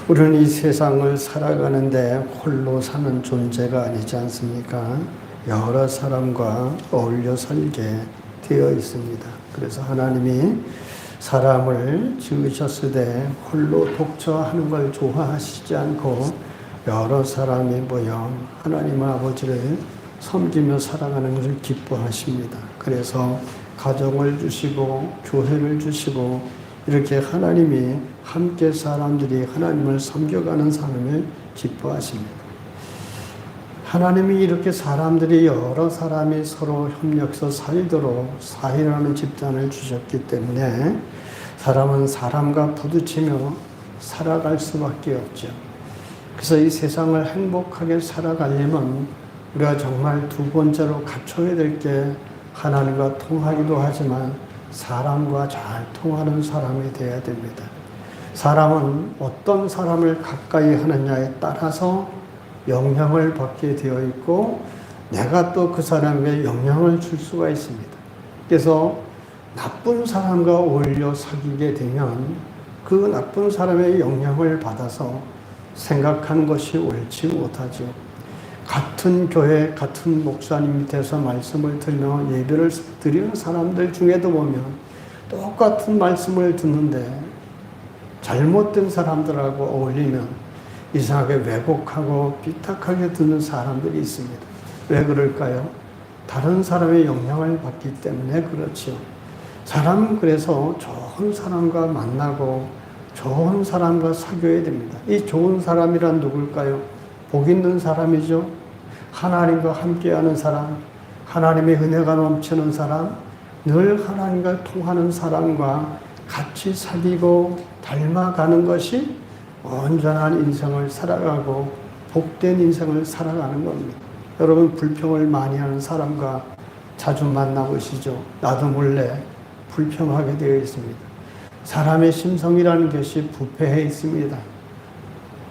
우리는 이 세상을 살아가는데 홀로 사는 존재가 아니지 않습니까? 여러 사람과 어울려 살게 되어 있습니다. 그래서 하나님이 사람을 지으셨을 때 홀로 독처하는 걸 좋아하시지 않고 여러 사람이 모여 하나님 아버지를 섬기며 살아가는 것을 기뻐하십니다. 그래서 가정을 주시고 교회를 주시고 이렇게 하나님이 함께 사람들이 하나님을 섬겨가는 삶을 기뻐하십니다. 하나님이 이렇게 사람들이 여러 사람이 서로 협력해서 살도록 사회라는 집단을 주셨기 때문에 사람은 사람과 부딪히며 살아갈 수밖에 없죠. 그래서 이 세상을 행복하게 살아가려면 우리가 정말 두 번째로 갖춰야 될 게 하나님과 통하기도 하지만 사람과 잘 통하는 사람이 되어야 됩니다. 사람은 어떤 사람을 가까이 하느냐에 따라서 영향을 받게 되어 있고 내가 또 그 사람에게 영향을 줄 수가 있습니다. 그래서 나쁜 사람과 어울려 사귀게 되면 그 나쁜 사람의 영향을 받아서 생각하는 것이 옳지 못하죠. 같은 교회, 같은 목사님 밑에서 말씀을 들으며 예배를 드리는 사람들 중에도 보면 똑같은 말씀을 듣는데 잘못된 사람들하고 어울리면 이상하게 왜곡하고 삐딱하게 듣는 사람들이 있습니다. 왜 그럴까요? 다른 사람의 영향을 받기 때문에 그렇죠. 사람은 그래서 좋은 사람과 만나고 좋은 사람과 사귀어야 됩니다. 이 좋은 사람이란 누굴까요? 복 있는 사람이죠. 하나님과 함께하는 사람, 하나님의 은혜가 넘치는 사람, 늘 하나님과 통하는 사람과 같이 사귀고 닮아가는 것이 온전한 인생을 살아가고 복된 인생을 살아가는 겁니다. 여러분 불평을 많이 하는 사람과 자주 만나보시죠. 나도 몰래 불평하게 되어 있습니다. 사람의 심성이라는 것이 부패해 있습니다.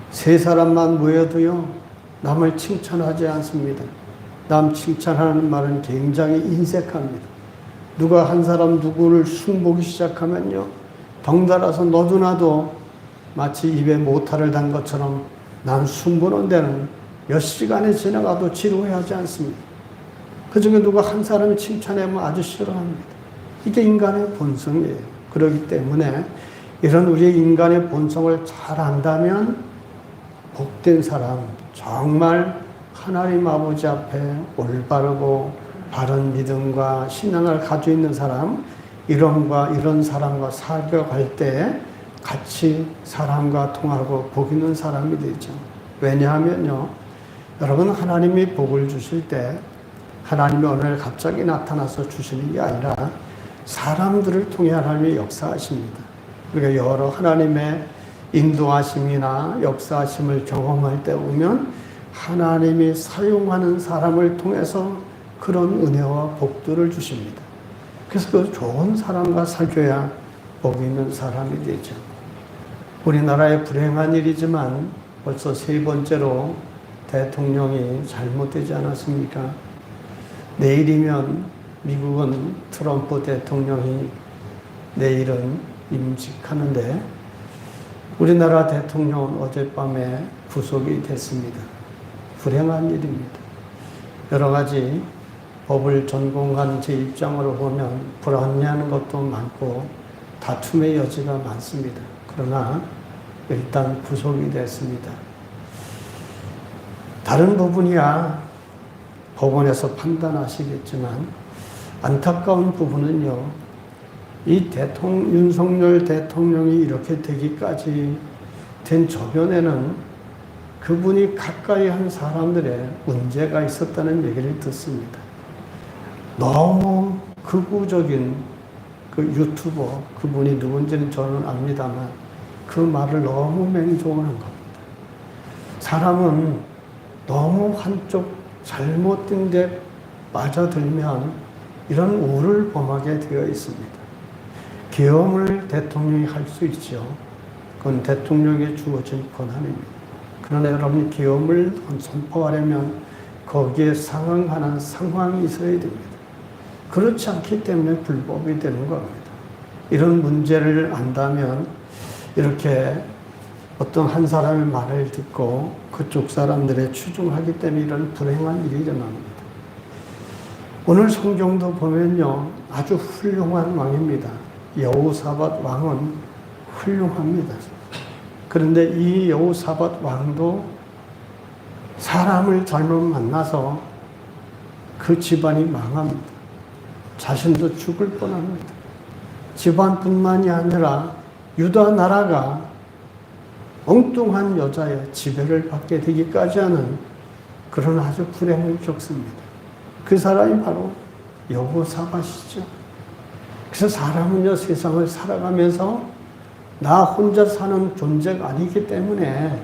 세 사람만 모여도요, 남을 칭찬하지 않습니다. 남 칭찬하는 말은 굉장히 인색합니다. 누가 한 사람 누구를 흉보기 시작하면요, 덩달아서 너도 나도 마치 입에 모타를 단 것처럼 난 흉보는 데는 몇 시간이 지나가도 지루해하지 않습니다. 그 중에 누가 한 사람이 칭찬하면 아주 싫어합니다. 이게 인간의 본성이에요. 그렇기 때문에 이런 우리의 인간의 본성을 잘 안다면 복된 사람, 정말 하나님 아버지 앞에 올바르고 바른 믿음과 신앙을 가지고 있는 사람, 이런 사람과 살아갈 때 같이 사람과 통하고 복 있는 사람이 되죠. 왜냐하면요, 여러분 하나님이 복을 주실 때 하나님이 오늘 갑자기 나타나서 주시는 게 아니라 사람들을 통해 하나님이 역사하십니다. 우리가 여러 하나님의 인도하심이나 역사하심을 경험할 때 보면 하나님이 사용하는 사람을 통해서 그런 은혜와 복들을 주십니다. 그래서 그 좋은 사람과 사귀어야 복 있는 사람이 되죠. 우리나라의 불행한 일이지만 벌써 세 번째로 대통령이 잘못되지 않았습니까? 내일이면 미국은 트럼프 대통령이 내일은 임직하는데 우리나라 대통령은 어젯밤에 구속이 됐습니다. 불행한 일입니다. 여러 가지 법을 전공한 제 입장으로 보면 불합리한 것도 많고 다툼의 여지가 많습니다. 그러나 일단 구속이 됐습니다. 다른 부분이야 법원에서 판단하시겠지만 안타까운 부분은요, 이 윤석열 대통령이 이렇게 되기까지 된 저변에는 그분이 가까이 한 사람들의 문제가 있었다는 얘기를 듣습니다. 너무 극우적인 그 유튜버, 그분이 누군지는 저는 압니다만 그 말을 너무 맹종하는 겁니다. 사람은 너무 한쪽 잘못된 데 빠져들면 이런 우를 범하게 되어 있습니다. 계엄을 대통령이 할 수 있죠. 그건 대통령에게 주어진 권한입니다. 그러나 여러분 계엄을 선포하려면 거기에 상응하는 상황이 있어야 됩니다. 그렇지 않기 때문에 불법이 되는 겁니다. 이런 문제를 안다면 이렇게 어떤 한 사람의 말을 듣고 그쪽 사람들에 추종하기 때문에 이런 불행한 일이 일어납니다. 오늘 성경도 보면요, 아주 훌륭한 왕입니다. 여호사밧 왕은 훌륭합니다. 그런데 이 여호사밧 왕도 사람을 잘못 만나서 그 집안이 망합니다. 자신도 죽을 뻔합니다. 집안뿐만이 아니라 유다 나라가 엉뚱한 여자의 지배를 받게 되기까지 하는 그런 아주 불행을 겪습니다. 그 사람이 바로 여호사밧이죠. 그래서 사람은요, 세상을 살아가면서 나 혼자 사는 존재가 아니기 때문에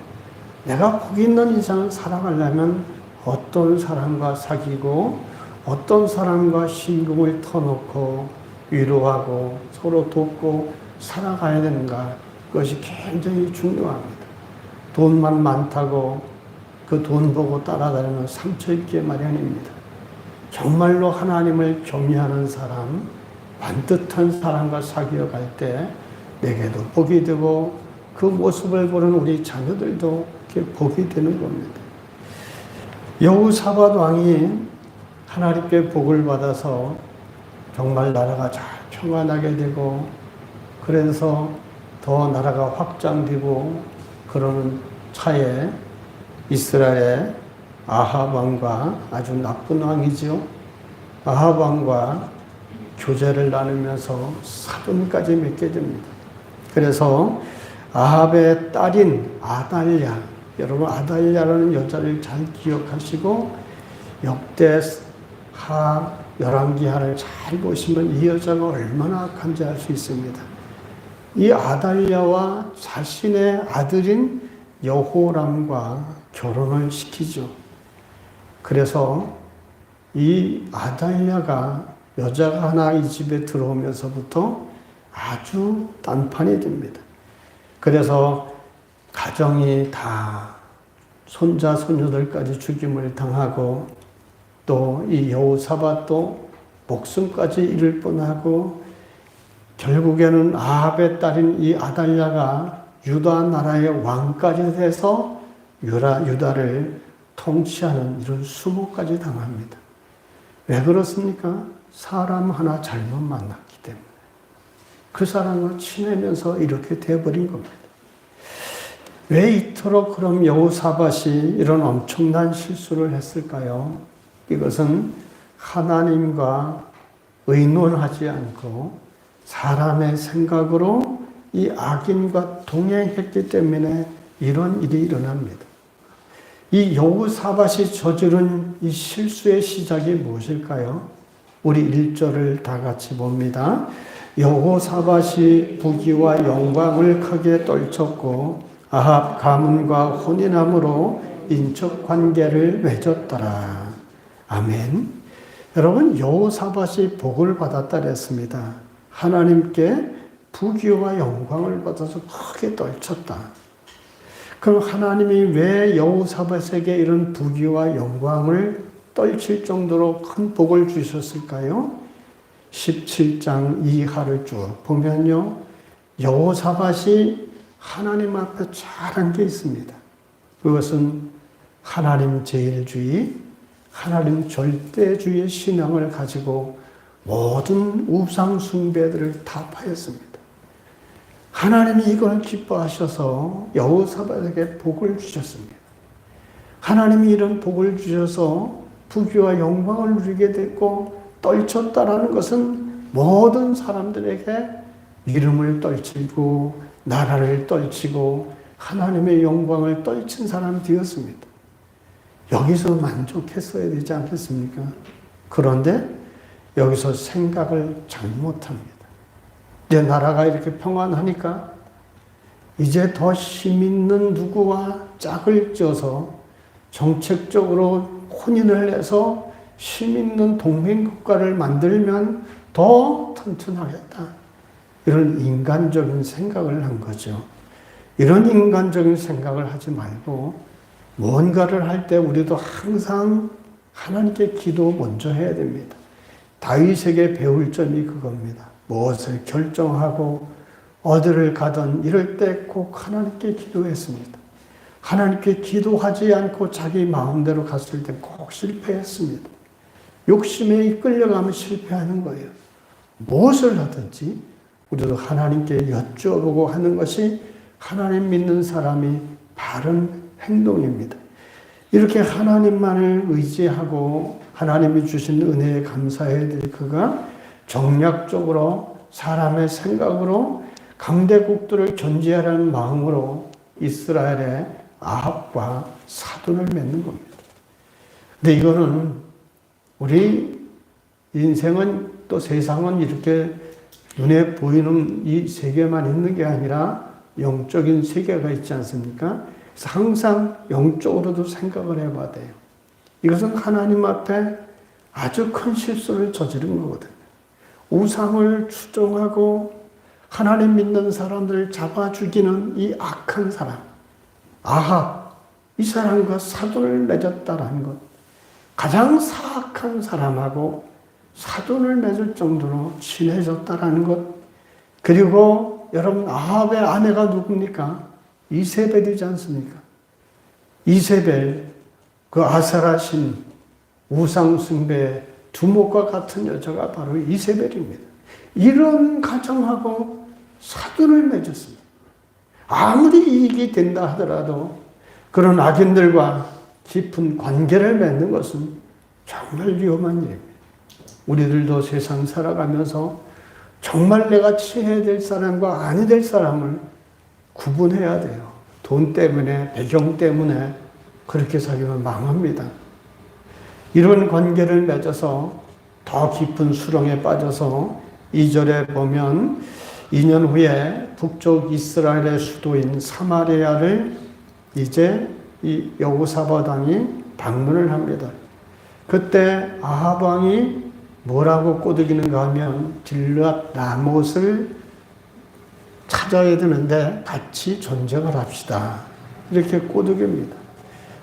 내가 복이 있는 인생을 살아가려면 어떤 사람과 사귀고 어떤 사람과 신경을 터놓고 위로하고 서로 돕고 살아가야 되는가, 그것이 굉장히 중요합니다. 돈만 많다고 그 돈 보고 따라다니면 상처 입기에 마련입니다. 정말로 하나님을 경외하는 사람, 반듯한 사람과 사귀어 갈 때 내게도 복이 되고 그 모습을 보는 우리 자녀들도 이렇게 복이 되는 겁니다. 여호사밧 왕이 하나님께 복을 받아서 정말 나라가 잘 평안하게 되고, 그래서 더 나라가 확장되고 그러는 차에 이스라엘 아합 왕과, 아주 나쁜 왕이죠, 아합 왕과 교제를 나누면서 사돈까지 맺게 됩니다. 그래서 아합의 딸인 아달랴, 여러분 아달랴라는 여자를 잘 기억하시고 역대하 열왕기하를 잘 보시면 이 여자가 얼마나 악한지 알 수 있습니다. 이 아달랴와 자신의 아들인 여호람과 결혼을 시키죠. 그래서 이 아달랴가, 여자가 하나 이 집에 들어오면서부터 아주 딴판이 됩니다. 그래서 가정이 다 손자 손녀들까지 죽임을 당하고, 또 이 여호사밧도 목숨까지 잃을 뻔하고, 결국에는 아합의 딸인 이 아달랴가 유다 나라의 왕까지 돼서 유다를 통치하는 이런 수모까지 당합니다. 왜 그렇습니까? 사람 하나 잘못 만났기 때문에. 그 사람을 친하면서 이렇게 되어버린 겁니다. 왜 이토록 그럼 여호사밧이 이런 엄청난 실수를 했을까요? 이것은 하나님과 의논하지 않고 사람의 생각으로 이 악인과 동행했기 때문에 이런 일이 일어납니다. 이 여호사밧이 저지른 이 실수의 시작이 무엇일까요? 우리 1절을 다 같이 봅니다. 여호사밧이 부귀와 영광을 크게 떨쳤고 아합 가문과 혼인함으로 인척 관계를 맺었더라. 아멘. 여러분, 여호사밧이 복을 받았다 그랬습니다. 하나님께 부귀와 영광을 받아서 크게 떨쳤다. 그럼 하나님이 왜 여호사밧에게 이런 부귀와 영광을 떨칠 정도로 큰 복을 주셨을까요? 17장 이하를 쭉 보면요, 여호사밧이 하나님 앞에 잘한 게 있습니다. 그것은 하나님 제일주의, 하나님 절대주의 신앙을 가지고 모든 우상 숭배들을 타파했습니다. 하나님이 이걸 기뻐하셔서 여호사밧에게 복을 주셨습니다. 하나님이 이런 복을 주셔서 부귀와 영광을 누리게 됐고, 떨쳤다라는 것은 모든 사람들에게 이름을 떨치고 나라를 떨치고 하나님의 영광을 떨친 사람이 되었습니다. 여기서 만족했어야 되지 않겠습니까? 그런데 여기서 생각을 잘못합니다. 내 나라가 이렇게 평안하니까 이제 더 힘있는 누구와 짝을 쪄서 정책적으로 혼인을 해서 힘있는 동맹국가를 만들면 더 튼튼하겠다. 이런 인간적인 생각을 한 거죠. 이런 인간적인 생각을 하지 말고 뭔가를 할 때 우리도 항상 하나님께 기도 먼저 해야 됩니다. 다윗에게 배울 점이 그겁니다. 무엇을 결정하고 어디를 가든 이럴 때 꼭 하나님께 기도했습니다. 하나님께 기도하지 않고 자기 마음대로 갔을 때 꼭 실패했습니다. 욕심에 이끌려가면 실패하는 거예요. 무엇을 하든지 우리도 하나님께 여쭤보고 하는 것이 하나님 믿는 사람이 바른 행동입니다. 이렇게 하나님만을 의지하고 하나님이 주신 은혜에 감사해야 될 그가 정략적으로 사람의 생각으로 강대국들을 견제하라는 마음으로 이스라엘의 아합과 사돈을 맺는 겁니다. 근데 이거는 우리 인생은 또 세상은 이렇게 눈에 보이는 이 세계만 있는 게 아니라 영적인 세계가 있지 않습니까? 그래서 항상 영적으로도 생각을 해봐야 돼요. 이것은 하나님 앞에 아주 큰 실수를 저지른 거거든요. 우상을 추종하고 하나님 믿는 사람들을 잡아 죽이는 이 악한 사람, 아합, 이 사람과 사돈을 맺었다라는 것. 가장 사악한 사람하고 사돈을 맺을 정도로 친해졌다라는 것. 그리고 여러분, 아합의 아내가 누굽니까? 이세벨이지 않습니까? 이세벨, 그 아사라신 우상숭배의 두목과 같은 여자가 바로 이세벨입니다. 이런 가정하고 사돈을 맺었습니다. 아무리 이익이 된다 하더라도 그런 악인들과 깊은 관계를 맺는 것은 정말 위험한 일입니다. 우리들도 세상 살아가면서 정말 내가 친해야 될 사람과 아니 될 사람을 구분해야 돼요. 돈 때문에, 배경 때문에 그렇게 살면 망합니다. 이런 관계를 맺어서 더 깊은 수렁에 빠져서 2절에 보면 2년 후에 북쪽 이스라엘의 수도인 사마리아를 이제 이 여호사밧 왕이 방문을 합니다. 그때 아합 왕이 뭐라고 꼬드기는가 하면 길르앗 라못을 찾아야 되는데 같이 전쟁을 합시다. 이렇게 꼬드깁니다.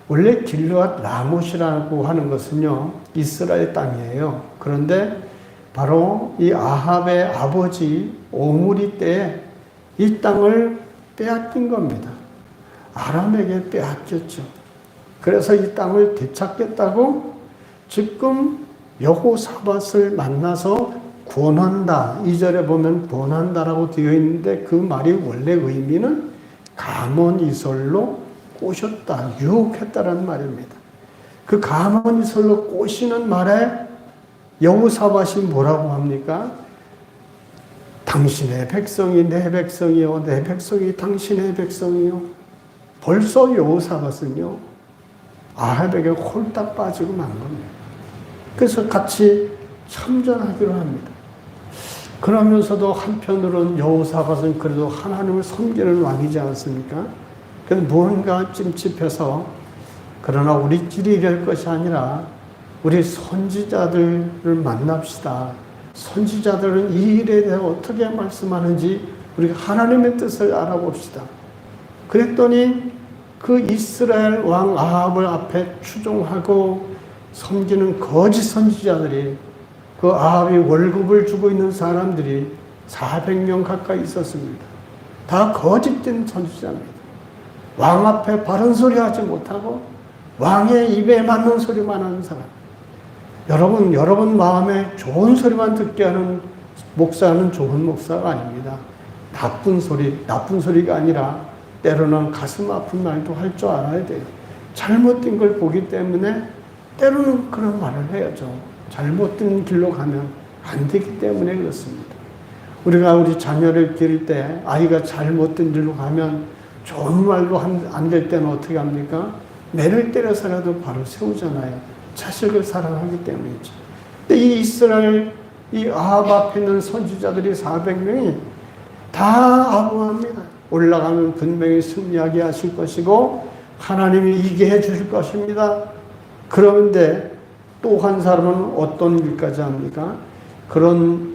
원래 길르앗 라못이라고 하는 것은요, 이스라엘 땅이에요. 그런데 바로 이 아합의 아버지 오므리 때에 이 땅을 빼앗긴 겁니다. 아람에게 빼앗겼죠. 그래서 이 땅을 되찾겠다고 지금 여호사밧을 만나서 권한다. 2절에 보면 권한다라고 되어 있는데 그 말이 원래 의미는 가문이설로 꼬셨다, 유혹했다라는 말입니다. 그 가문이설로 꼬시는 말에 여호사밧이 뭐라고 합니까? 당신의 백성이 내 백성이요, 내 백성이 당신의 백성이요. 벌써 여호사밧은요, 아합에게 홀딱 빠지고 만 겁니다. 그래서 같이 참전하기로 합니다. 그러면서도 한편으로는 여호사밧은 그래도 하나님을 섬기는 왕이지 않습니까? 그래서 무언가 찜찜해서 그러나 우리끼리 이럴 것이 아니라 우리 선지자들을 만납시다. 선지자들은 이 일에 대해 어떻게 말씀하는지 우리가 하나님의 뜻을 알아봅시다. 그랬더니 그 이스라엘 왕 아합을 앞에 추종하고 섬기는 거짓 선지자들이, 그 아합이 월급을 주고 있는 사람들이 400명 가까이 있었습니다. 다 거짓된 선지자입니다. 왕 앞에 바른 소리 하지 못하고 왕의 입에 맞는 소리만 하는 사람. 여러분 마음에 좋은 소리만 듣게 하는 목사는 좋은 목사가 아닙니다. 나쁜 소리가 아니라 때로는 가슴 아픈 말도 할 줄 알아야 돼요. 잘못된 걸 보기 때문에 때로는 그런 말을 해야죠. 잘못된 길로 가면 안 되기 때문에 그렇습니다. 우리가 우리 자녀를 기를 때 아이가 잘못된 길로 가면 좋은 말로 안 될 때는 어떻게 합니까? 매를 때려서라도 바로 세우잖아요. 자식을 사랑하기 때문이죠. 근데 이 이스라엘, 이 아합 앞에 있는 선지자들이 400명이 다 아부합니다. 올라가면 분명히 승리하게 하실 것이고 하나님이 이기게 해 주실 것입니다. 그런데 또 한 사람은 어떤 일까지 합니까? 그런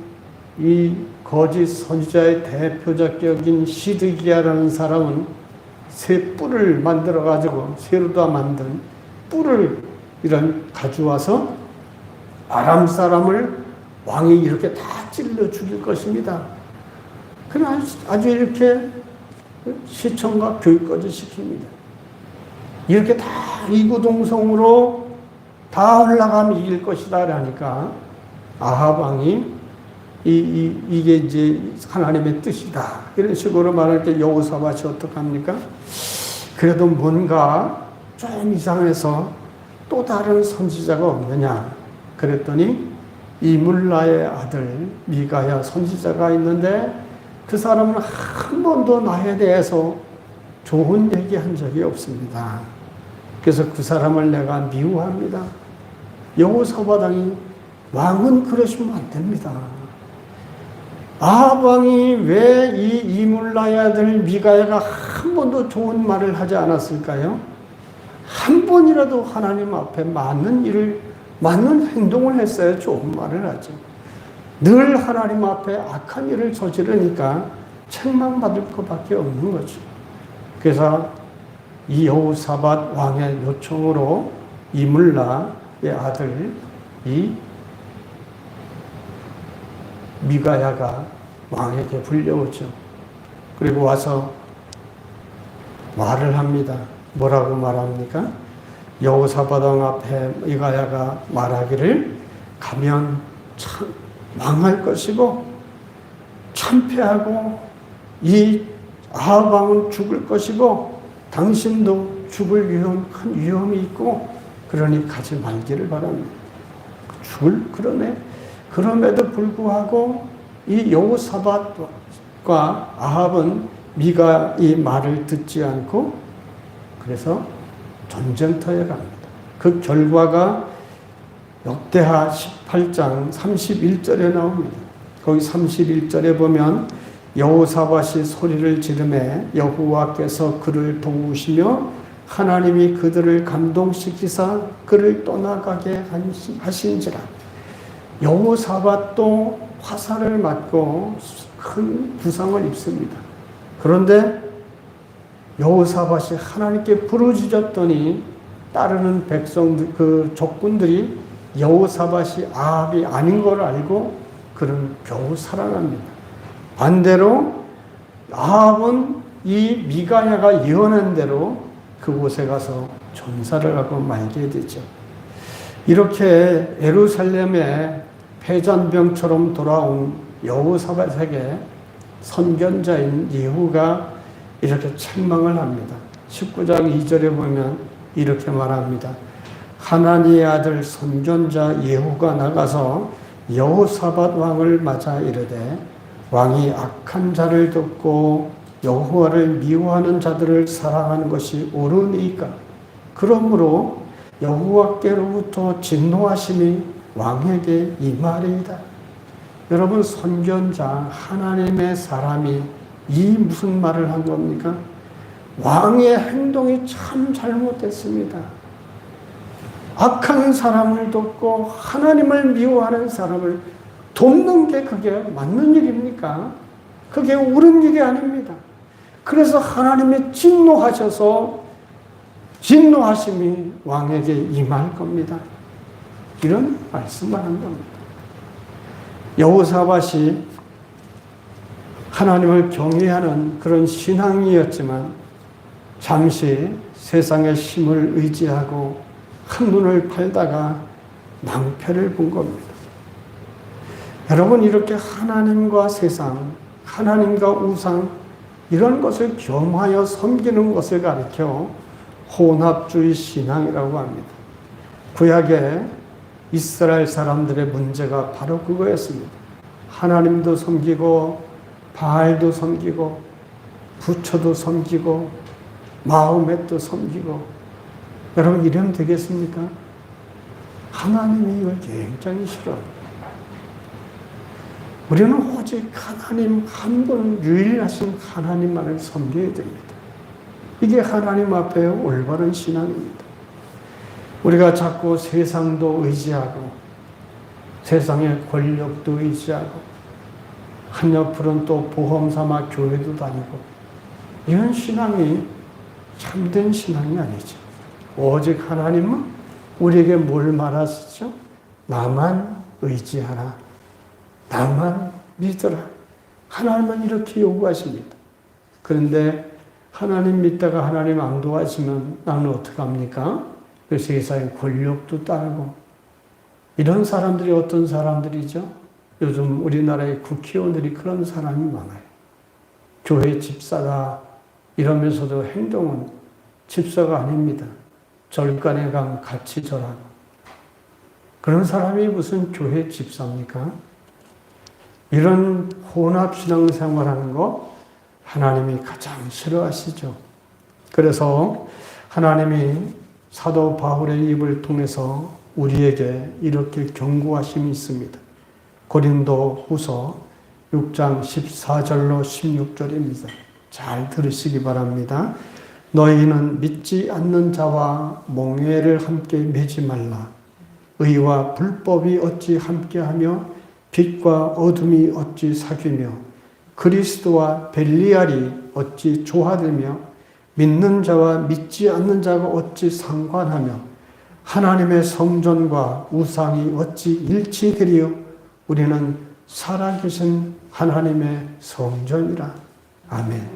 이 거짓 선지자의 대표적인 시드기야라는 사람은 새 뿔을 만들어 가지고 새로 다 만든 뿔을 이런 가져와서 아람 사람을 왕이 이렇게 다 찔러 죽일 것입니다. 그냥 아주 이렇게 시청과 교육까지 시킵니다. 이렇게 다 이구동성으로 다 올라가면 이길 것이다 라니까 아합 왕이 이게 이제 하나님의 뜻이다 이런 식으로 말할 때 여호사밧이 어떡합니까? 그래도 뭔가 좀 이상해서 또 다른 선지자가 없느냐 그랬더니 이물라의 아들 미가야 선지자가 있는데 그 사람은 한 번도 나에 대해서 좋은 얘기한 적이 없습니다. 그래서 그 사람을 내가 미워합니다. 여호사밧 왕이 왕은 그러시면 안 됩니다. 아합 왕이 왜 이 이물라의 아들 미가야가 한 번도 좋은 말을 하지 않았을까요? 한 번이라도 하나님 앞에 맞는 행동을 했어야 좋은 말을 하죠. 늘 하나님 앞에 악한 일을 저지르니까 책망받을 것밖에 없는 거죠. 그래서 이 여호사밧 왕의 요청으로 이물라의 아들 이 미가야가 왕에게 불려오죠. 그리고 와서 말을 합니다. 뭐라고 말합니까? 여호사밧 왕 앞에 미가야가 말하기를 가면 참 망할 것이고 참패하고 이 아합 왕은 죽을 것이고 당신도 죽을 큰 위험이 있고 그러니 가지 말기를 바랍니다. 그럼에도 불구하고 이 여호사밧과 아합은 미가 이 말을 듣지 않고 그래서 전쟁터에 갑니다. 그 결과가 역대하 18장 31절에 나옵니다. 거기 31절에 보면 여호사밧이 소리를 지르매 여호와께서 그를 도우시며 하나님이 그들을 감동시키사 그를 떠나가게 하신지라. 여호사밧도 화살을 맞고 큰 부상을 입습니다. 그런데 여호사밧이 하나님께 부르짖었더니 따르는 백성들, 적군들이 여호사밧이 아합이 아닌 걸 알고 그는 겨우 살아납니다. 반대로 아합은 이 미가야가 예언한 대로 그곳에 가서 전사를 하고 말게 되죠. 이렇게 예루살렘에 패잔병처럼 돌아온 여호사밧에게 선견자인 예후가 이렇게 책망을 합니다. 19장 2절에 보면 이렇게 말합니다. 하나니의 아들 선견자 예후가 나가서 여호사밧 왕을 맞아 이르되 왕이 악한 자를 돕고 여호와를 미워하는 자들을 사랑하는 것이 옳으니까 그러므로 여호와께로부터 진노하심이 왕에게 임하리이다. 여러분 선견자 하나님의 사람이 이 무슨 말을 한 겁니까? 왕의 행동이 참 잘못됐습니다. 악한 사람을 돕고 하나님을 미워하는 사람을 돕는 게 그게 맞는 일입니까? 그게 옳은 일이 아닙니다. 그래서 하나님이 진노하심이 왕에게 임할 겁니다. 이런 말씀을 한 겁니다. 여호사밧이 하나님을 경외하는 그런 신앙이었지만 잠시 세상의 힘을 의지하고 한눈을 팔다가 낭패를 본 겁니다. 여러분 이렇게 하나님과 세상, 하나님과 우상 이런 것을 겸하여 섬기는 것을 가리켜 혼합주의 신앙이라고 합니다. 구약에 이스라엘 사람들의 문제가 바로 그거였습니다. 하나님도 섬기고 바알도 섬기고 부처도 섬기고 마호멧도 섬기고 여러분 이러면 되겠습니까? 하나님이 이걸 굉장히 싫어합니다. 우리는 오직 하나님 한 분 유일하신 하나님만을 섬겨야 됩니다. 이게 하나님 앞에 올바른 신앙입니다. 우리가 자꾸 세상도 의지하고 세상의 권력도 의지하고 한옆으로는 또 보험 삼아 교회도 다니고 이런 신앙이 참된 신앙이 아니죠. 오직 하나님은 우리에게 뭘 말하시죠? 나만 의지하라. 나만 믿으라. 하나님은 이렇게 요구하십니다. 그런데 하나님 믿다가 하나님 안 도와주면 나는 어떡합니까? 그 세상의 권력도 따르고 이런 사람들이 어떤 사람들이죠? 요즘 우리나라의 국회의원들이 그런 사람이 많아요. 교회 집사다 이러면서도 행동은 집사가 아닙니다. 절간에 가면 같이 절하고. 그런 사람이 무슨 교회 집사입니까? 이런 혼합 신앙생활하는 거 하나님이 가장 싫어하시죠. 그래서 하나님이 사도 바울의 입을 통해서 우리에게 이렇게 경고하심이 있습니다. 고린도 후서 6장 14절로 16절입니다. 잘 들으시기 바랍니다. 너희는 믿지 않는 자와 몽회를 함께 매지 말라. 의와 불법이 어찌 함께하며 빛과 어둠이 어찌 사귀며 그리스도와 벨리알이 어찌 조화되며 믿는 자와 믿지 않는 자가 어찌 상관하며 하나님의 성전과 우상이 어찌 일치되리요. 우리는 살아계신 하나님의 성전이라. 아멘.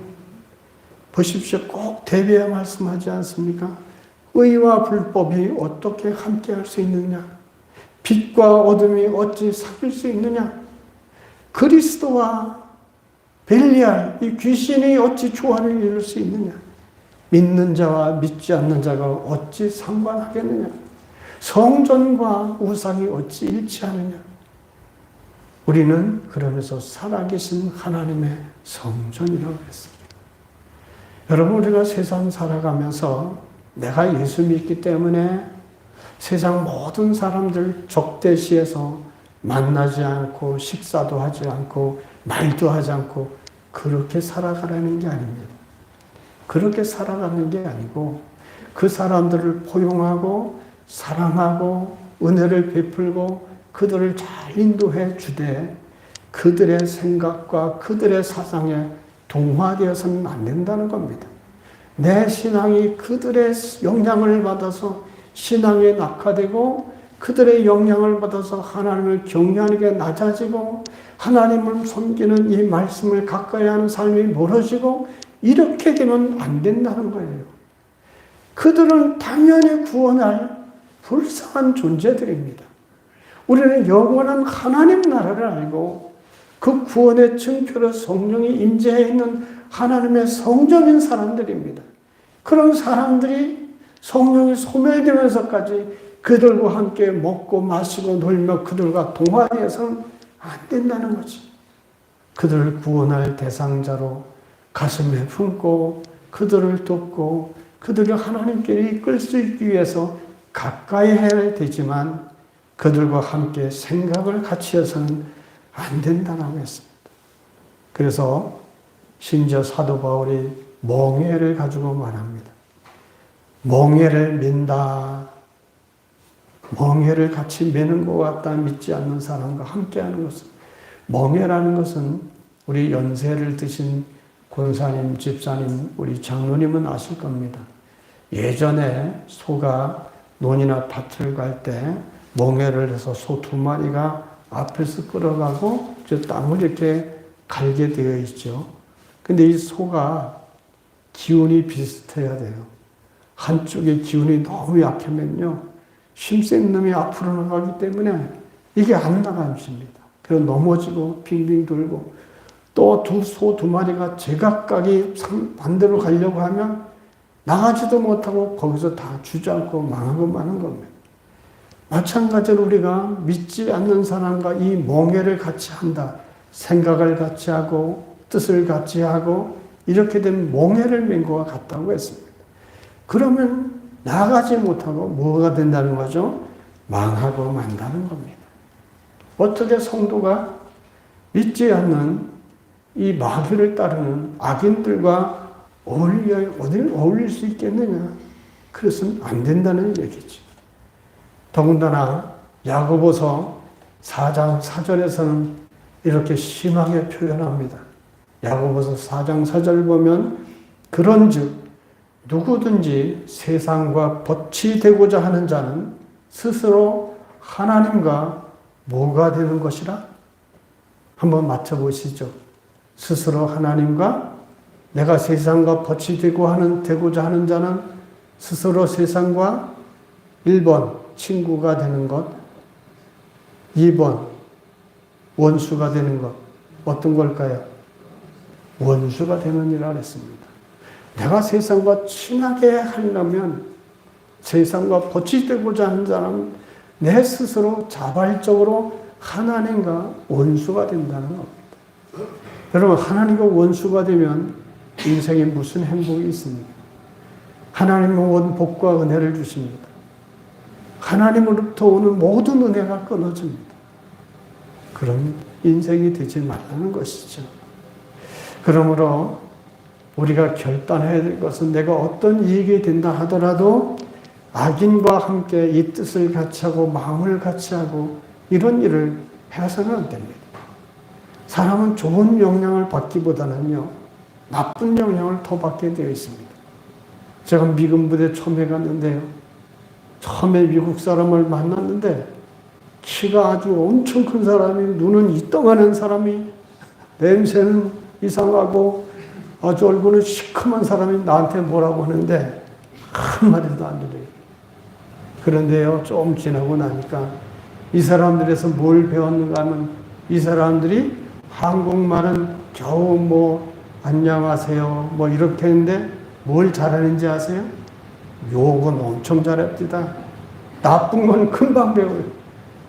보십시오. 꼭 대비해 말씀하지 않습니까? 의와 불법이 어떻게 함께할 수 있느냐? 빛과 어둠이 어찌 사귈 수 있느냐? 그리스도와 벨리알, 이 귀신이 어찌 조화를 이룰 수 있느냐? 믿는 자와 믿지 않는 자가 어찌 상관하겠느냐? 성전과 우상이 어찌 일치하느냐? 우리는 그러면서 살아계신 하나님의 성전이라고 했습니다. 여러분, 우리가 세상 살아가면서 내가 예수 믿기 때문에 세상 모든 사람들 적대시해서 만나지 않고 식사도 하지 않고 말도 하지 않고 그렇게 살아가라는 게 아닙니다. 그렇게 살아가는 게 아니고 그 사람들을 포용하고 사랑하고 은혜를 베풀고 그들을 잘 인도해 주되 그들의 생각과 그들의 사상에 동화되어서는 안 된다는 겁니다. 내 신앙이 그들의 영향을 받아서 신앙에 낙하되고 그들의 영향을 받아서 하나님을 경외하는 게 낮아지고 하나님을 섬기는 이 말씀을 가까이 하는 삶이 멀어지고 이렇게 되면 안 된다는 거예요. 그들은 당연히 구원할 불쌍한 존재들입니다. 우리는 영원한 하나님 나라를 알고 그 구원의 증표로 성령이 임재해 있는 하나님의 성전인 사람들입니다. 그런 사람들이 성령이 소멸되면서까지 그들과 함께 먹고 마시고 놀며 그들과 동화되어서는 안 된다는 거지. 그들을 구원할 대상자로 가슴에 품고 그들을 돕고 그들을 하나님께 이끌 수 있기 위해서 가까이 해야 되지만 그들과 함께 생각을 같이 해서는 안 된다고 했습니다. 그래서 심지어 사도 바울이 몽회를 가지고 말합니다. 몽회를 맨다. 멍해를 같이 매는 것 같다. 믿지 않는 사람과 함께하는 것은. 멍해라는 것은 우리 연세를 드신 권사님, 집사님, 우리 장로님은 아실 겁니다. 예전에 소가 논이나 밭을 갈 때 멍해를 해서 소 2마리가 앞에서 끌어가고 저 땅을 이렇게 갈게 되어 있죠. 근데 이 소가 기운이 비슷해야 돼요. 한쪽의 기운이 너무 약하면요. 힘센 놈이 앞으로 나가기 때문에 이게 안 나가십니다. 그래서 넘어지고 빙빙 돌고 또 소 2마리가 제각각이 반대로 가려고 하면 나가지도 못하고 거기서 다 주저앉고 망하고 마는 겁니다. 마찬가지로 우리가 믿지 않는 사람과 이 멍해를 같이 한다. 생각을 같이 하고 뜻을 같이 하고 이렇게 된 멍해를 맨 것과 같다고 했습니다. 그러면 나가지 못하고 뭐가 된다는 거죠? 망하고 만다는 겁니다. 어떻게 성도가 믿지 않는 이 마귀를 따르는 악인들과 어울릴 수 있겠느냐? 그래서는 안 된다는 얘기죠. 더군다나 야고보서 4장 4절에서는 이렇게 심하게 표현합니다. 야고보서 4장 4절 보면 그런즉 누구든지 세상과 벗이 되고자 하는 자는 스스로 하나님과 뭐가 되는 것이라? 한번 맞춰보시죠. 스스로 하나님과 내가 세상과 벗이 되고자 하는 자는 스스로 세상과 1번 친구가 되는 것, 2번 원수가 되는 것. 어떤 걸까요? 원수가 되는 일을 했습니다. 내가 세상과 친하게 하려면 세상과 벗이 되고자 하는 자는 내 스스로 자발적으로 하나님과 원수가 된다는 겁니다. 여러분, 하나님과 원수가 되면 인생에 무슨 행복이 있습니까? 하나님은 온 복과 은혜를 주십니다. 하나님으로부터 오는 모든 은혜가 끊어집니다. 그런 인생이 되지 말라는 것이죠. 그러므로 우리가 결단해야 될 것은 내가 어떤 이익이 된다 하더라도 악인과 함께 이 뜻을 같이 하고 마음을 같이 하고 이런 일을 해서는 안 됩니다. 사람은 좋은 영향을 받기보다는요, 나쁜 영향을 더 받게 되어 있습니다. 제가 미군 부대 처음에 갔는데요, 처음에 미국 사람을 만났는데 키가 아주 엄청 큰 사람이, 눈은 이따만한 사람이, 냄새는 이상하고 아주 얼굴은 시커먼 사람이 나한테 뭐라고 하는데 한마디도 안 들려요. 그런데요, 좀 지나고 나니까 이 사람들에서 뭘 배웠는가 하면 이 사람들이 한국말은 겨우 뭐 안녕하세요 뭐 이렇게 했는데 뭘 잘하는지 아세요? 욕은 엄청 잘합니다. 나쁜 건 금방 배워요.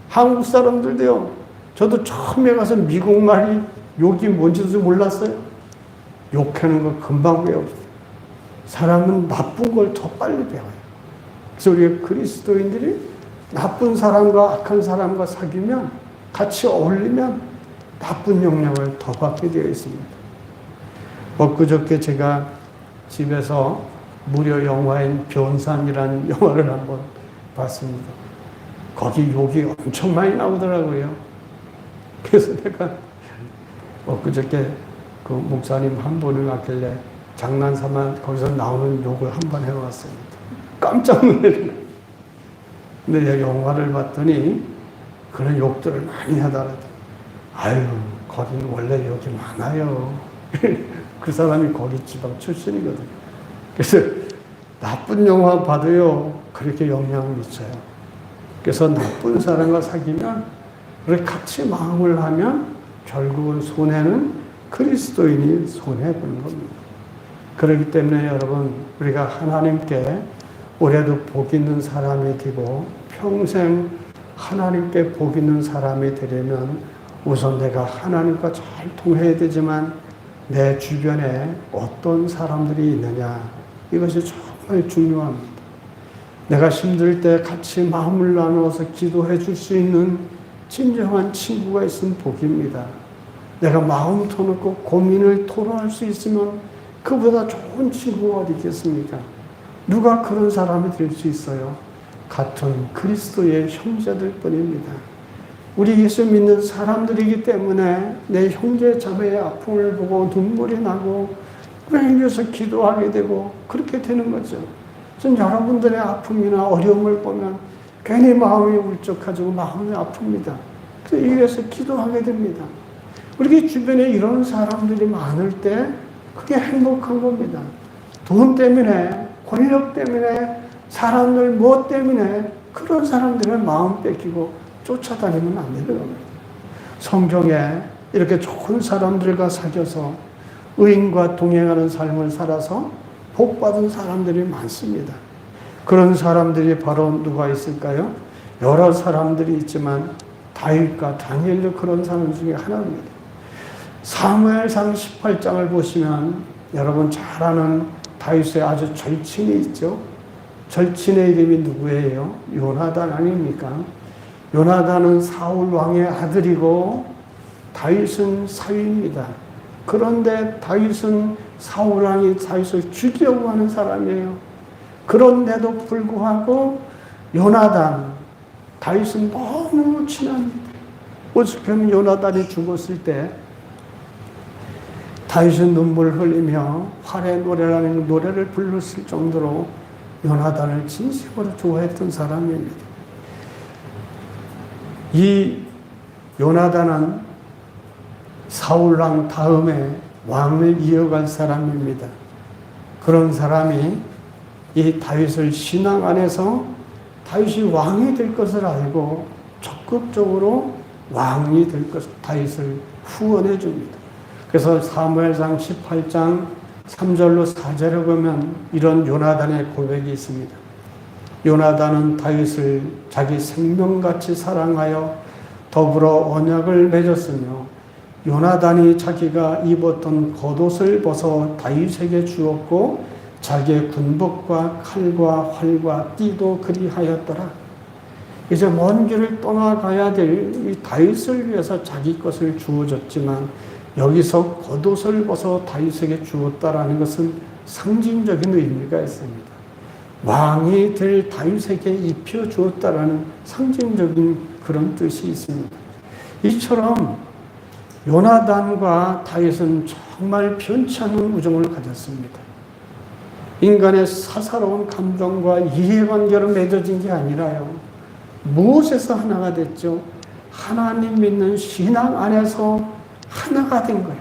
한국 사람들도요, 저도 처음에 가서 미국말이 욕이 뭔지도 몰랐어요. 욕하는 거 금방 배워요. 사람은 나쁜 걸 더 빨리 배워요. 그래서 우리 그리스도인들이 나쁜 사람과 악한 사람과 사귀면, 같이 어울리면 나쁜 영향을 더 받게 되어 있습니다. 엊그저께 제가 집에서 무료 영화인 변산이라는 영화를 한번 봤습니다. 거기 욕이 엄청 많이 나오더라고요. 그래서 내가 엊그저께 그 목사님 한 분을 왔길래 장난삼아 거기서 나오는 욕을 한번 해봤습니다. 깜짝 놀래요. 근데 내가 영화를 봤더니 그런 욕들을 많이 하더라고요. 아유, 거기는 원래 욕이 많아요. 그 사람이 거기 지방 출신이거든요. 그래서 나쁜 영화 봐도요, 그렇게 영향을 미쳐요. 그래서 나쁜 사람과 사귀면, 그렇게 같이 마음을 하면 결국은 손해는 그리스도인이 손해보는 겁니다. 그렇기 때문에 여러분, 우리가 하나님께 올해도 복 있는 사람이 되고 평생 하나님께 복 있는 사람이 되려면 우선 내가 하나님과 잘 통해야 되지만 내 주변에 어떤 사람들이 있느냐, 이것이 정말 중요합니다. 내가 힘들 때 같이 마음을 나누어서 기도해 줄 수 있는 진정한 친구가 있으면 복입니다. 내가 마음 터놓고 고민을 토로할 수 있으면 그보다 좋은 친구가 어디 있겠습니까? 누가 그런 사람이 될 수 있어요? 같은 그리스도의 형제들 뿐입니다. 우리 예수 믿는 사람들이기 때문에 내 형제 자매의 아픔을 보고 눈물이 나고 그를 위해서 기도하게 되고 그렇게 되는 거죠. 전 여러분들의 아픔이나 어려움을 보면 괜히 마음이 울적하고 마음이 아픕니다. 그래서 이 위해서 기도하게 됩니다. 우리 주변에 이런 사람들이 많을 때 그게 행복한 겁니다. 돈 때문에, 권력 때문에, 사람들 무엇 때문에 그런 사람들의 마음 뺏기고 쫓아다니면 안 되는 겁니다. 성경에 이렇게 좋은 사람들과 사귀어서 의인과 동행하는 삶을 살아서 복받은 사람들이 많습니다. 그런 사람들이 바로 누가 있을까요? 여러 사람들이 있지만 다윗과 다니엘도 그런 사람 중에 하나입니다. 사무엘상 18장을 보시면 여러분 잘 아는 다윗의 아주 절친이 있죠. 절친의 이름이 누구예요? 요나단 아닙니까? 요나단은 사울 왕의 아들이고 다윗은 사위입니다. 그런데 다윗은 사울 왕이 다윗을 죽이려고 하는 사람이에요. 그런데도 불구하고 요나단, 다윗은 너무 친합니다. 오죽하면 요나단이 죽었을 때 다윗은 눈물을 흘리며 활의 노래라는 노래를 불렀을 정도로 요나단을 진심으로 좋아했던 사람입니다. 이 요나단은 사울왕 다음에 왕을 이어갈 사람입니다. 그런 사람이 이 다윗을 신앙 안에서 다윗이 왕이 될 것을 알고 적극적으로 왕이 될 것을 다윗을 후원해 줍니다. 그래서 사무엘상 18장 3절로 4절에 보면 이런 요나단의 고백이 있습니다. 요나단은 다윗을 자기 생명같이 사랑하여 더불어 언약을 맺었으며 요나단이 자기가 입었던 겉옷을 벗어 다윗에게 주었고 자기의 군복과 칼과 활과 띠도 그리하였더라. 이제 먼 길을 떠나가야 될 이 다윗을 위해서 자기 것을 주어줬지만 여기서 겉옷을 벗어 다윗에게 주었다라는 것은 상징적인 의미가 있습니다. 왕이 될 다윗에게 입혀 주었다라는 상징적인 그런 뜻이 있습니다. 이처럼 요나단과 다윗은 정말 변치 않는 우정을 가졌습니다. 인간의 사사로운 감정과 이해관계로 맺어진 게 아니라요. 무엇에서 하나가 됐죠? 하나님 믿는 신앙 안에서 하나가 된 거예요.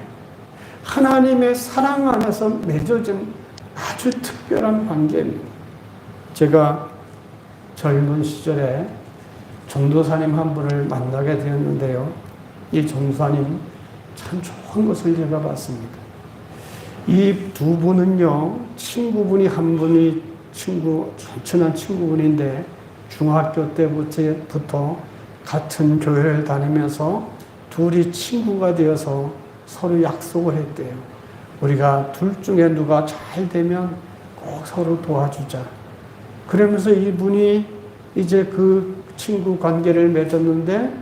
하나님의 사랑 안에서 맺어진 아주 특별한 관계입니다. 제가 젊은 시절에 전도사님 한 분을 만나게 되었는데요. 이 전도사님 참 좋은 것을 제가 봤습니다. 이 두 분은요, 친구분이 한 분이 친한 친구분인데 중학교 때부터 같은 교회를 다니면서 둘이 친구가 되어서 서로 약속을 했대요. 우리가 둘 중에 누가 잘 되면 꼭 서로 도와주자. 그러면서 이분이 이제 그 친구 관계를 맺었는데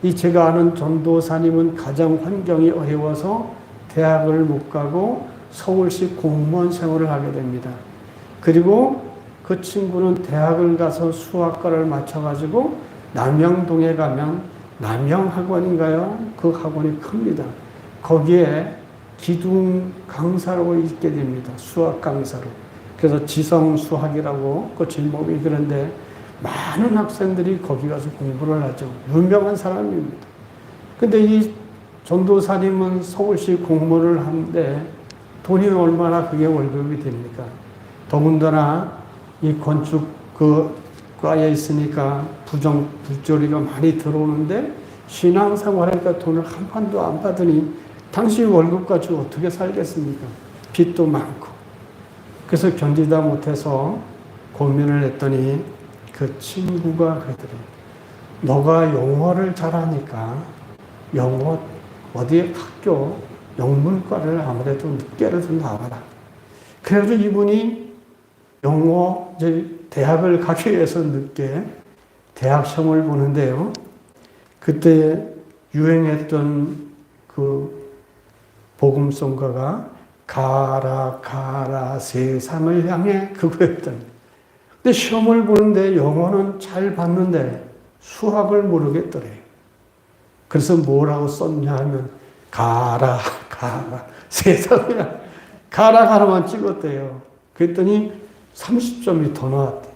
이 제가 아는 전도사님은 가정 환경이 어려워서 대학을 못 가고 서울시 공무원 생활을 하게 됩니다. 그리고 그 친구는 대학을 가서 수학과를 마쳐가지고 남영동에 가면 남영학원인가요? 그 학원이 큽니다. 거기에 기둥 강사로 있게 됩니다. 수학 강사로. 그래서 지성수학이라고 그 제목이 그런데 많은 학생들이 거기 가서 공부를 하죠. 유명한 사람입니다. 근데 이 전도사님은 서울시 공무원을 하는데 돈이 얼마나 그게 월급이 됩니까? 더군다나 이 건축 그 과에 있으니까 부조리가 많이 들어오는데 신앙생활하니까 돈을 한 푼도 안 받으니 당시 월급 가지고 어떻게 살겠습니까? 빚도 많고. 그래서 견디다 못해서 고민을 했더니 그 친구가 그러더래요. 너가 영어를 잘하니까 영어 어디 학교 영문과를 아무래도 늦게라도 나와라. 그래서 이분이 영어 이제 대학을 가기 위해서 늦게 대학 시험을 보는데요. 그때 유행했던 그 복음송가가 가라 가라 세상을 향해 그거였던. 근데 시험을 보는데 영어는 잘 봤는데 수학을 모르겠더래요. 그래서 뭐라고 썼냐 하면 가라 가라 세상을 향해 가라 가라만 찍었대요. 그랬더니 30점이 더 나왔대요.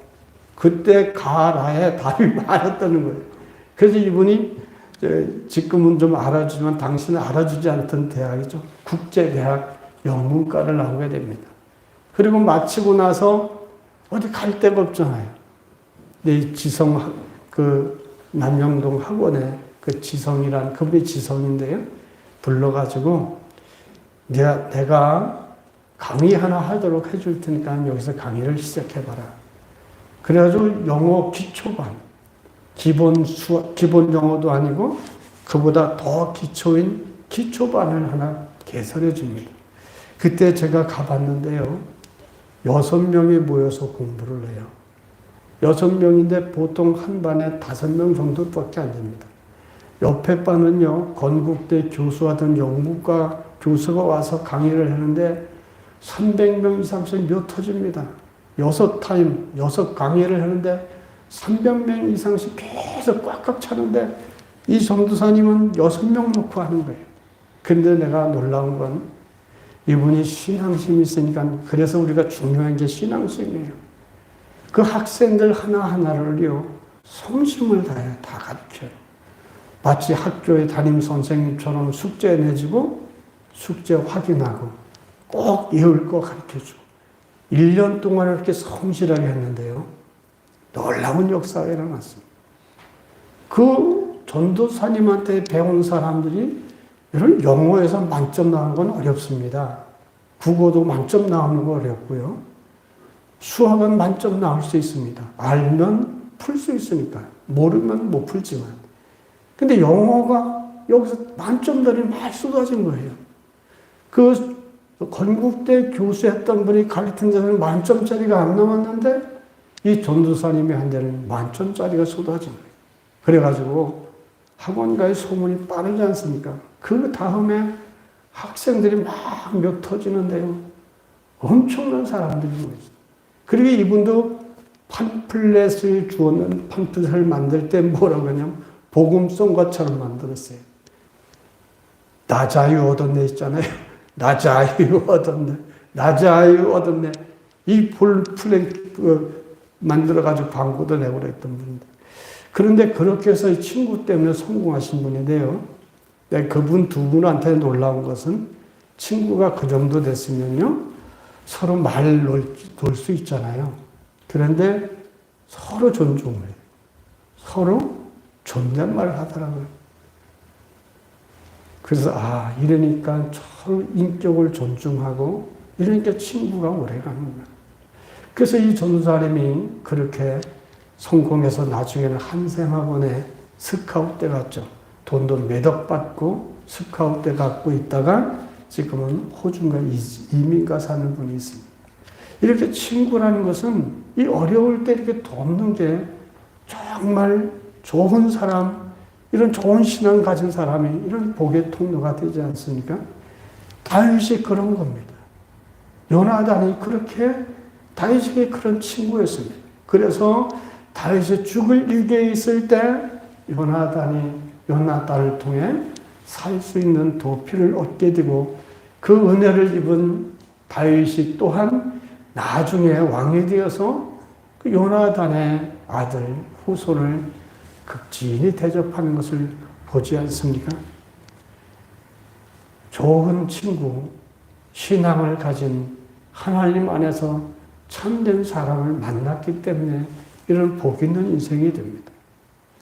그때 가라에 답이 많았다는 거예요. 그래서 이분이 지금은 좀 알아주지만 당시는 알아주지 않던 대학이죠. 국제대학 영문과를 나오게 됩니다. 그리고 마치고 나서 어디 갈 데가 없잖아요. 근데 지성, 남영동 학원에 그 지성이란, 그분이 지성인데요. 불러가지고 내가 강의 하나 하도록 해줄 테니까 여기서 강의를 시작해봐라. 그래가지고 영어 기초반, 기본 영어도 아니고 그보다 더 기초인 기초반을 하나 개설해 줍니다. 그때 제가 가봤는데요. 6명이 모여서 공부를 해요. 6명인데 보통 한 반에 5명 정도밖에 안 됩니다. 옆에 반은요, 건국대 교수하던 영문과 교수가 와서 강의를 하는데 300명 이상씩 몇 터집니다. 6타임, 6강의를 하는데 300명 이상씩 계속 꽉꽉 차는데 이 전도사님은 6명 놓고 하는 거예요. 근데 내가 놀라운 건 이분이 신앙심이 있으니까 그래서 우리가 중요한 게 신앙심이에요. 그 학생들 하나하나를요, 성심을 다해 다 가르쳐요. 마치 학교의 담임 선생님처럼 숙제 내주고 숙제 확인하고 꼭 외울 거 가르쳐주고 1년 동안 이렇게 성실하게 했는데요. 놀라운 역사가 일어났습니다. 그 전도사님한테 배운 사람들이 이런 영어에서 만점 나오는 건 어렵습니다. 국어도 만점 나오는 거 어렵고요. 수학은 만점 나올 수 있습니다. 알면 풀 수 있으니까요. 모르면 못 풀지만. 근데 영어가 여기서 만점들이 많이 쏟아진 거예요. 그 건국대 교수했던 분이 가르친 데는 만점짜리가 안 나왔는데 이 전도사님이 한 데는 만점짜리가 쏟아진 거예요. 그래가지고 학원가의 소문이 빠르지 않습니까? 그 다음에 학생들이 막 몇 터지는데요. 엄청난 사람들이 모였어요. 그리고 이분도 팜플렛을 주었는 팜플렛을 만들 때 뭐라고 하냐면 복음송가처럼 만들었어요. 나 자유 얻었네 있잖아요. 나 자유 얻었네. 나 자유 얻었네. 이 폴플렛 만들어가지고 광고도 내고 그랬던 분인데. 그런데 그렇게 해서 이 친구 때문에 성공하신 분인데요. 그분 두 분한테 놀라운 것은 친구가 그 정도 됐으면요. 서로 말 놓을 수 있잖아요. 그런데 서로 존중을 해요. 서로 존댓말을 하더라고요. 그래서 이러니까 서로 인격을 존중하고 이러니까 친구가 오래가는구나. 그래서 이 전도사님이 그렇게 성공해서 나중에는 한샘학원에 스카웃대 갔죠. 돈도 몇억 받고 스카웃대 갖고 있다가 지금은 호주인가 이민가 사는 분이 있습니다. 이렇게 친구라는 것은 이 어려울 때 이렇게 돕는 게 정말 좋은 사람, 이런 좋은 신앙 가진 사람이 이런 복의 통로가 되지 않습니까? 다윗이 그런 겁니다. 요나단이 그렇게 다윗에게 그런 친구였습니다. 그래서 다윗이 죽을 일기에 있을 때 요나단을 통해 살 수 있는 도피를 얻게 되고 그 은혜를 입은 다윗이 또한 나중에 왕이 되어서 그 요나단의 아들 후손을 극진히 대접하는 것을 보지 않습니까? 좋은 친구, 신앙을 가진 하나님 안에서 참된 사람을 만났기 때문에 이런 복 있는 인생이 됩니다.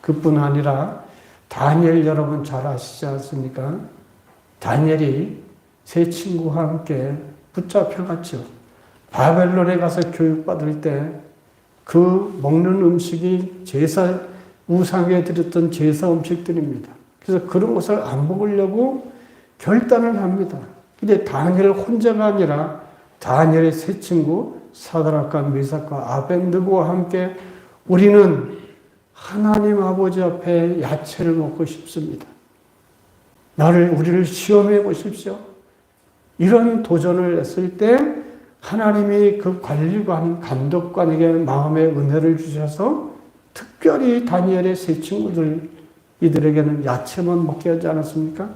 그뿐 아니라 다니엘 여러분 잘 아시지 않습니까? 다니엘이 세 친구와 함께 붙잡혀갔죠. 바벨론에 가서 교육받을 때 그 먹는 음식이 우상에 드렸던 제사 음식들입니다. 그래서 그런 것을 안 먹으려고 결단을 합니다. 근데 다니엘 혼자가 아니라 다니엘의 세 친구 사드락과 메삭과 아벤느고와 함께 우리는 하나님 아버지 앞에 야채를 먹고 싶습니다. 우리를 시험해 보십시오. 이런 도전을 했을 때 하나님이 그 관리관, 감독관에게 마음의 은혜를 주셔서 특별히 다니엘의 세 친구들, 이들에게는 야채만 먹게 하지 않았습니까?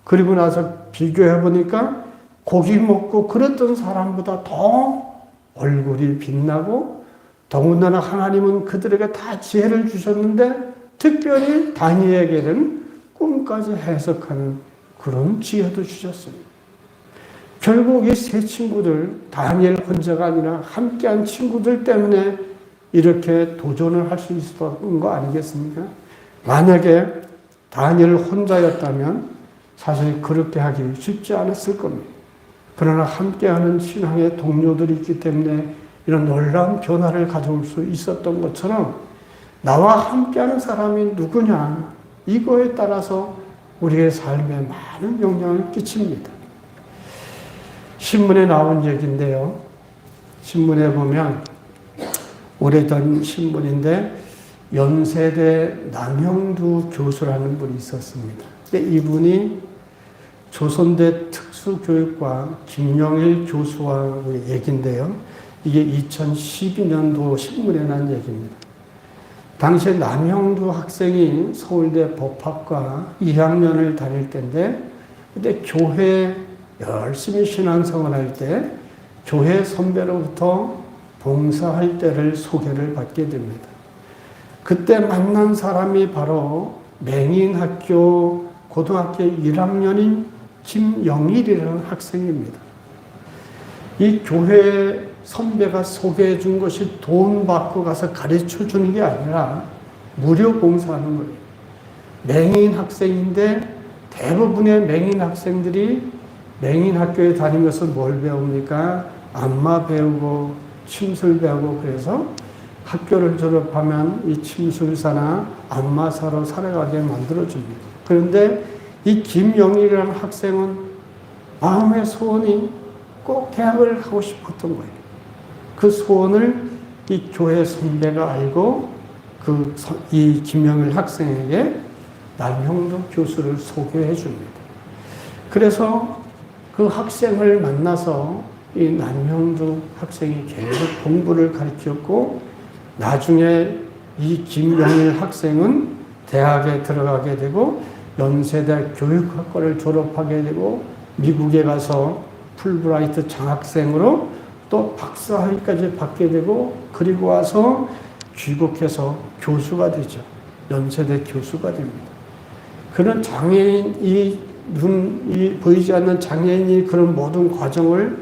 그리고 나서 비교해 보니까 고기 먹고 그랬던 사람보다 더 얼굴이 빛나고 더군다나 하나님은 그들에게 다 지혜를 주셨는데 특별히 다니엘에게는 꿈까지 해석하는 그런 지혜도 주셨습니다. 결국 이 세 친구들, 다니엘 혼자가 아니라 함께한 친구들 때문에 이렇게 도전을 할 수 있었던 거 아니겠습니까? 만약에 다니엘 혼자였다면 사실 그렇게 하기 쉽지 않았을 겁니다. 그러나 함께하는 신앙의 동료들이 있기 때문에 이런 놀라운 변화를 가져올 수 있었던 것처럼 나와 함께하는 사람이 누구냐 이거에 따라서 우리의 삶에 많은 영향을 끼칩니다. 신문에 나온 얘기인데요. 신문에 보면 오래전 신문인데 연세대 남형두 교수라는 분이 있었습니다. 이분이 조선대 특수교육과 김영일 교수와 얘기인데요. 이게 2012년도 신문에 난 얘기입니다. 당시에 남형두 학생이 서울대 법학과 2학년을 다닐 때인데 그때 교회 열심히 신앙생활 할 때 교회 선배로부터 봉사할 때를 소개를 받게 됩니다. 그때 만난 사람이 바로 맹인학교 고등학교 1학년인 김영일이라는 학생입니다. 이 교회 선배가 소개해 준 것이 돈 받고 가서 가르쳐 주는 게 아니라 무료 봉사하는 거예요. 맹인 학생인데 대부분의 맹인 학생들이 맹인 학교에 다니면서 뭘 배웁니까? 안마 배우고 침술 배우고 그래서 학교를 졸업하면 이 침술사나 안마사로 살아가게 만들어줍니다. 그런데 이 김영일이라는 학생은 마음의 소원이 꼭 대학을 하고 싶었던 거예요. 그 소원을 이 교회 선배가 알고 이 김영일 학생에게 남형도 교수를 소개해 줍니다. 그래서 그 학생을 만나서 이 남형도 학생이 계속 공부를 가르쳤고 나중에 이 김영일 학생은 대학에 들어가게 되고 연세대 교육학과를 졸업하게 되고 미국에 가서 풀브라이트 장학생으로 또 박사학위까지 받게 되고 그리고 와서 귀국해서 교수가 되죠. 연세대 교수가 됩니다. 그런 장애인, 눈이 보이지 않는 장애인이 그런 모든 과정을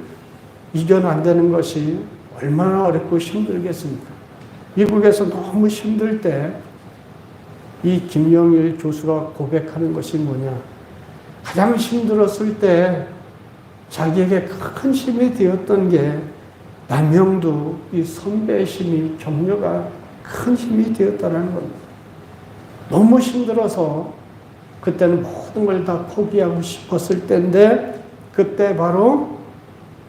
이겨낸다는 것이 얼마나 어렵고 힘들겠습니까? 미국에서 너무 힘들 때 이 김영일 교수가 고백하는 것이 뭐냐? 가장 힘들었을 때 자기에게 큰 힘이 되었던 게 남형도 이 선배의 힘이 격려가 큰 힘이 되었다는 겁니다. 너무 힘들어서 그때는 모든 걸 다 포기하고 싶었을 때인데 그때 바로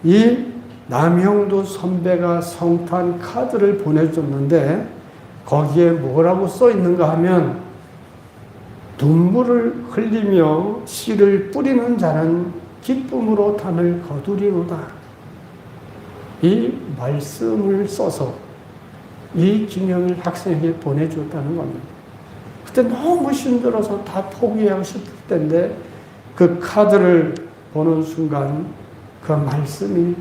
이 남형도 선배가 성탄 카드를 보내줬는데 거기에 뭐라고 써 있는가 하면 눈물을 흘리며 씨를 뿌리는 자는 기쁨으로 단을 거두리로다. 이 말씀을 써서 이 김영일 학생에게 보내줬다는 겁니다. 그때 너무 힘들어서 다 포기하고 싶을 때인데 그 카드를 보는 순간 그 말씀이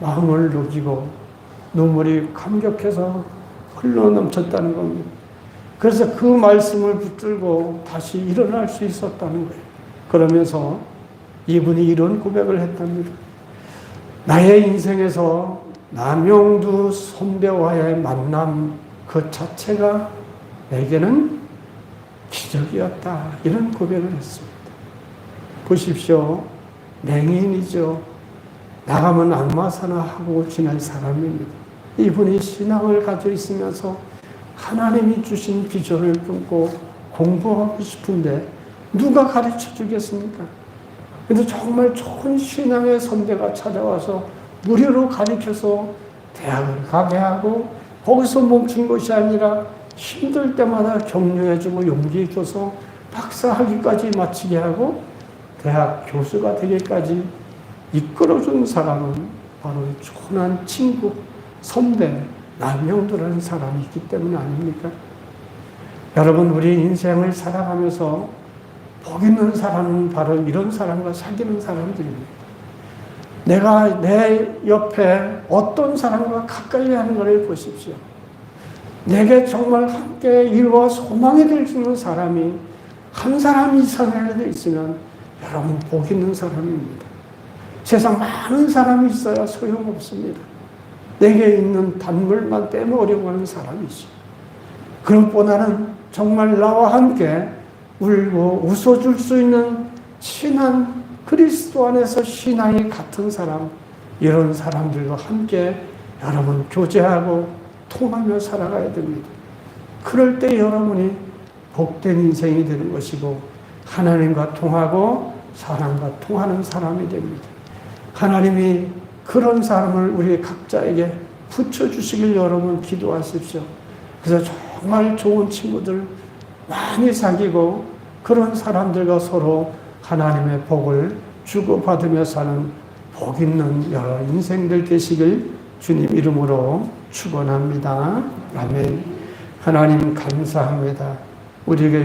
마음을 녹이고 눈물이 감격해서 흘러 넘쳤다는 겁니다. 그래서 그 말씀을 붙들고 다시 일어날 수 있었다는 거예요. 그러면서 이분이 이런 고백을 했답니다. 나의 인생에서 남영두 선배와의 만남 그 자체가 내게는 기적이었다. 이런 고백을 했습니다. 보십시오. 맹인이죠. 나가면 안마사나 하고 지낼 사람입니다. 이분이 신앙을 가지고 있으면서 하나님이 주신 비전을 끊고 공부하고 싶은데 누가 가르쳐 주겠습니까? 근데 정말 좋은 신앙의 선배가 찾아와서 무료로 가르쳐서 대학을 가게 하고 거기서 멈춘 것이 아니라 힘들 때마다 격려해주고 용기해줘서 박사학위까지 마치게 하고 대학 교수가 되기까지 이끌어준 사람은 바로 초난 친구, 선배, 남형도라는 사람이 있기 때문 아닙니까? 여러분, 우리 인생을 살아가면서 복 있는 사람은 바로 이런 사람과 사귀는 사람들입니다. 내가 내 옆에 어떤 사람과 가까이 하는 것을 보십시오. 내게 정말 함께 이루어 소망이 될 수 있는 사람이 한 사람 이상이라도 있으면 여러분 복 있는 사람입니다. 세상 많은 사람이 있어야 소용없습니다. 내게 있는 단물만 빼먹으려고 하는 사람이지. 그것보다는 정말 나와 함께 울고 웃어줄 수 있는 친한 그리스도 안에서 신앙이 같은 사람, 이런 사람들과 함께 여러분 교제하고 통하며 살아가야 됩니다. 그럴 때 여러분이 복된 인생이 되는 것이고 하나님과 통하고 사람과 통하는 사람이 됩니다. 하나님이 그런 사람을 우리 각자에게 붙여주시길 여러분 기도하십시오. 그래서 정말 좋은 친구들 많이 사귀고 그런 사람들과 서로 하나님의 복을 주고받으며 사는 복 있는 여러 인생들 되시길 주님 이름으로 축원합니다. 아멘. 하나님 감사합니다. 우리에게